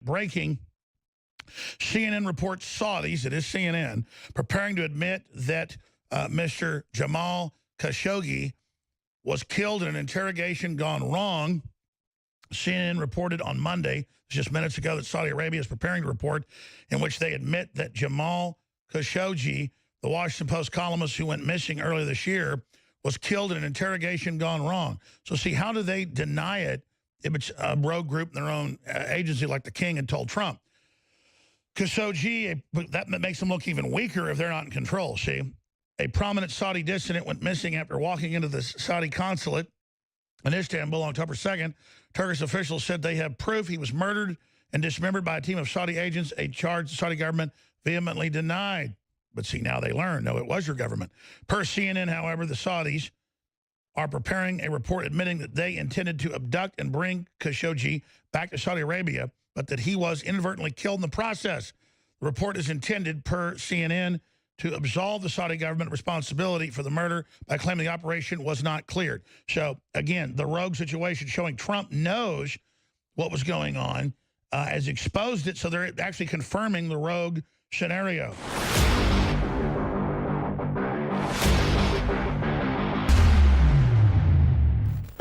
Breaking, CNN reports Saudis, it is CNN, preparing to admit that Mr. Jamal Khashoggi was killed in an interrogation gone wrong. CNN reported on Monday, just minutes ago, that Saudi Arabia is preparing to report in which they admit that Jamal Khashoggi, the Washington Post columnist who went missing earlier this year, was killed in an interrogation gone wrong. So see, how do they deny it if it's a rogue group in their own agency like the king had told Trump? Khashoggi, that makes them look even weaker if they're not in control, see? A prominent Saudi dissident went missing after walking into the Saudi consulate in Istanbul on October 2nd. Turkish officials said they have proof he was murdered and dismembered by a team of Saudi agents, a charge the Saudi government vehemently denied. But see, now they learn, no, it was your government. Per CNN, however, the Saudis are preparing a report admitting that they intended to abduct and bring Khashoggi back to Saudi Arabia, but that he was inadvertently killed in the process. The report is intended, per CNN, to absolve the Saudi government responsibility for the murder by claiming the operation was not cleared. So, again, the rogue situation showing Trump knows what was going on, has exposed it, so they're actually confirming the rogue scenario.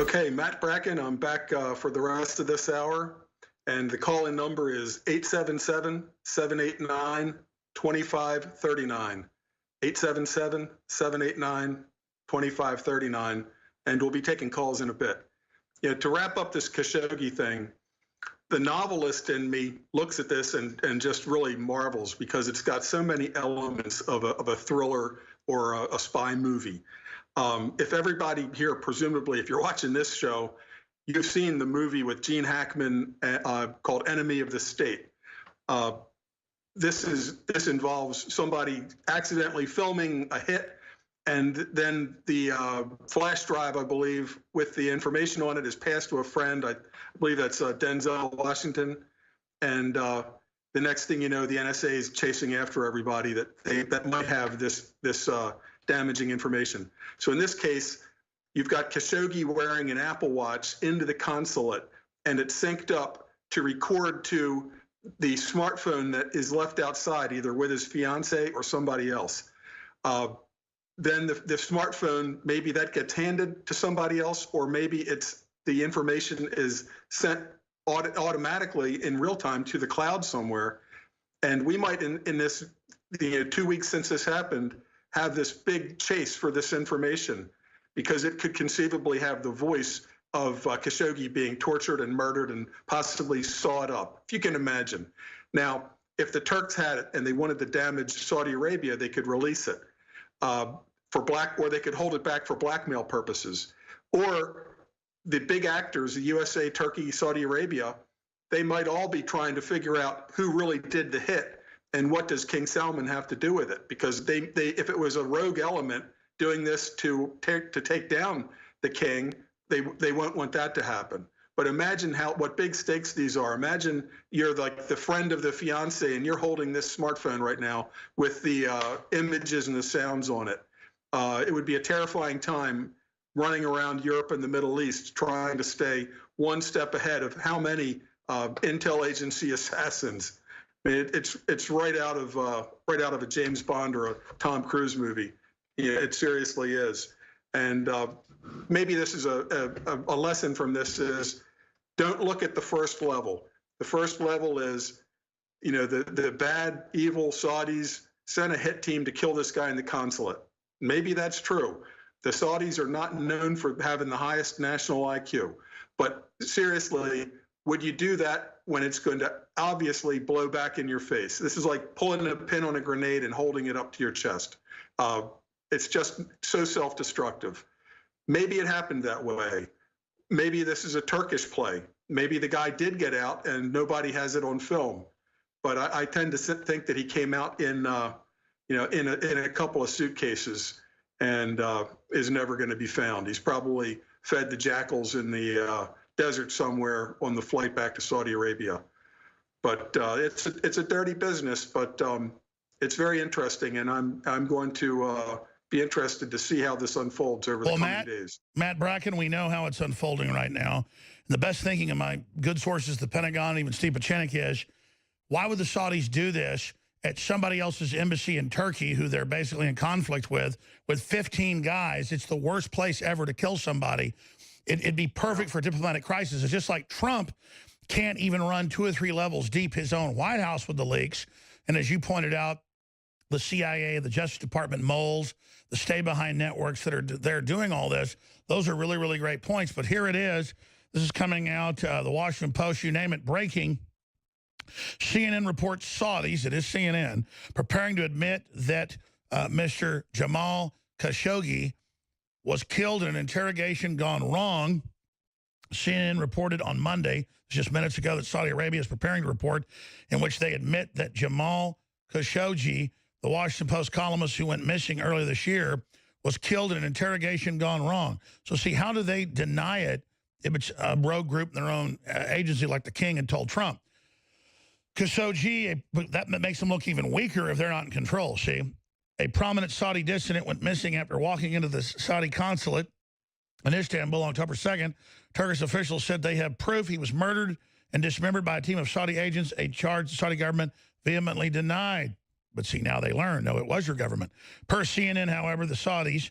Okay, Matt Bracken, I'm back for the rest of this hour. And the call-in number is 877-789-2539. 877-789-2539. And we'll be taking calls in a bit. You know, to wrap up this Khashoggi thing, the novelist in me looks at this and just really marvels because it's got so many elements of a thriller or a spy movie. If everybody here, presumably, if you're watching this show, you've seen the movie with Gene Hackman called Enemy of the State. This involves somebody accidentally filming a hit, and then the flash drive, I believe, with the information on it is passed to a friend. I believe that's Denzel Washington. And the next thing you know, the NSA is chasing after everybody that might have this damaging information. So in this case, you've got Khashoggi wearing an Apple Watch into the consulate, and it's synced up to record to the smartphone that is left outside, either with his fiance or somebody else. Then the smartphone, maybe that gets handed to somebody else, or maybe the information is sent automatically in real time to the cloud somewhere. And we might, in this 2 weeks since this happened, have this big chase for this information, because it could conceivably have the voice of Khashoggi being tortured and murdered and possibly sawed up, if you can imagine. Now, if the Turks had it and they wanted to damage Saudi Arabia, they could release it or they could hold it back for blackmail purposes. Or the big actors, the USA, Turkey, Saudi Arabia, they might all be trying to figure out who really did the hit and what does King Salman have to do with it, because if it was a rogue element doing this to take down the king, they won't want that to happen. But imagine what big stakes these are. Imagine you're like the friend of the fiance and you're holding this smartphone right now with the images and the sounds on it. It would be a terrifying time running around Europe and the Middle East trying to stay one step ahead of how many intel agency assassins. I mean, it's right out of a James Bond or a Tom Cruise movie. Yeah, it seriously is. And maybe this is a lesson from this is, don't look at the first level. The first level is, the bad, evil Saudis sent a hit team to kill this guy in the consulate. Maybe that's true. The Saudis are not known for having the highest national IQ. But seriously, would you do that when it's going to obviously blow back in your face? This is like pulling a pin on a grenade and holding it up to your chest. It's just so self-destructive. Maybe it happened that way. Maybe this is a Turkish play. Maybe the guy did get out and nobody has it on film. But I tend to think that he came out in a couple of suitcases and is never going to be found. He's probably fed the jackals in the desert somewhere on the flight back to Saudi Arabia. But it's a dirty business, but it's very interesting, and I'm going to be interested to see how this unfolds over the coming days. Matt Bracken, we know how it's unfolding right now. And the best thinking of my good sources, the Pentagon, even Steve Pachenik, is why would the Saudis do this at somebody else's embassy in Turkey, who they're basically in conflict with 15 guys? It's the worst place ever to kill somebody. It'd be perfect for a diplomatic crisis. It's just like Trump can't even run 2 or 3 levels deep his own White House with the leaks. And as you pointed out, the CIA, the Justice Department moles, the stay-behind networks that are they're doing all this, those are really, really great points. But here it is. This is coming out, the Washington Post, you name it, breaking. CNN reports Saudis, it is CNN, preparing to admit that Mr. Jamal Khashoggi was killed in an interrogation gone wrong. CNN reported on Monday, just minutes ago, that Saudi Arabia is preparing to report in which they admit that Jamal Khashoggi, the Washington Post columnist who went missing earlier this year, was killed in an interrogation gone wrong. So see, how do they deny it if it's a rogue group in their own agency like the King had told Trump? Khashoggi, that makes them look even weaker if they're not in control, see? A prominent Saudi dissident went missing after walking into the Saudi consulate in Istanbul on October 2nd. Turkish officials said they have proof he was murdered and dismembered by a team of Saudi agents, a charge the Saudi government vehemently denied. But see, now they learn, no, it was your government. Per CNN, however, the Saudis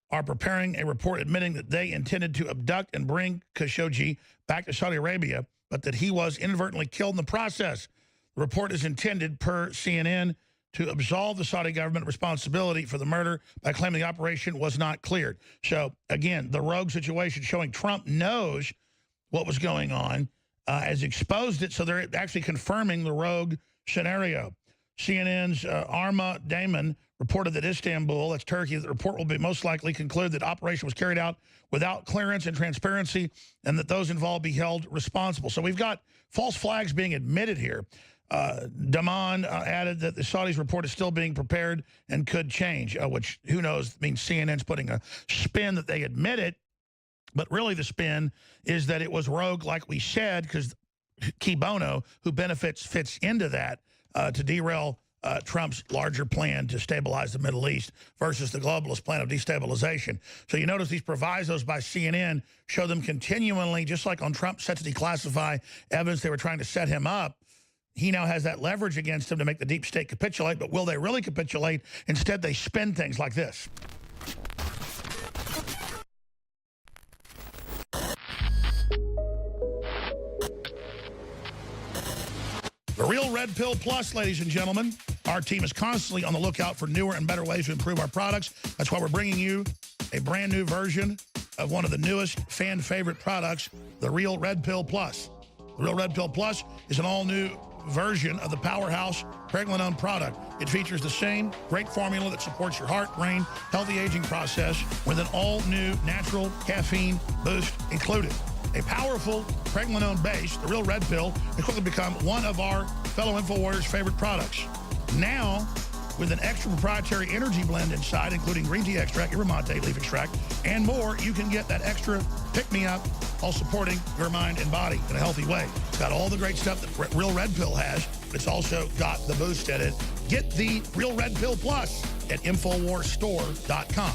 are preparing a report admitting that they intended to abduct and bring Khashoggi back to Saudi Arabia, but that he was inadvertently killed in the process. The report is intended, per CNN, to absolve the Saudi government responsibility for the murder by claiming the operation was not cleared. So, again, the rogue situation showing Trump knows what was going on, has exposed it, so they're actually confirming the rogue scenario. CNN's Arma Damon reported that Istanbul, that's Turkey, the report will be most likely conclude that operation was carried out without clearance and transparency and that those involved be held responsible. So we've got false flags being admitted here. Daman added that the Saudis report is still being prepared and could change, which, who knows, means CNN's putting a spin that they admit it, but really the spin is that it was rogue, like we said, because Key Bono, who fits into that, to derail Trump's larger plan to stabilize the Middle East versus the globalist plan of destabilization. So you notice these provisos by CNN show them continually, just like on Trump set to declassify evidence they were trying to set him up. He now has that leverage against him to make the deep state capitulate, but will they really capitulate? Instead, they spin things like this. The Real Red Pill Plus, ladies and gentlemen. Our team is constantly on the lookout for newer and better ways to improve our products. That's why we're bringing you a brand new version of one of the newest fan favorite products, the Real Red Pill Plus. The Real Red Pill Plus is an all-new version of the powerhouse Pregnenolone product. It features the same great formula that supports your heart, brain, healthy aging process with an all-new natural caffeine boost included. A powerful Pregnenolone base, the Real Red Pill, has quickly become one of our fellow InfoWarriors' favorite products. Now, with an extra proprietary energy blend inside, including green tea extract, yerba mate leaf extract, and more, you can get that extra pick-me-up while supporting your mind and body in a healthy way. It's got all the great stuff that Real Red Pill has, but it's also got the boost in it. Get the Real Red Pill Plus at InfoWarsStore.com.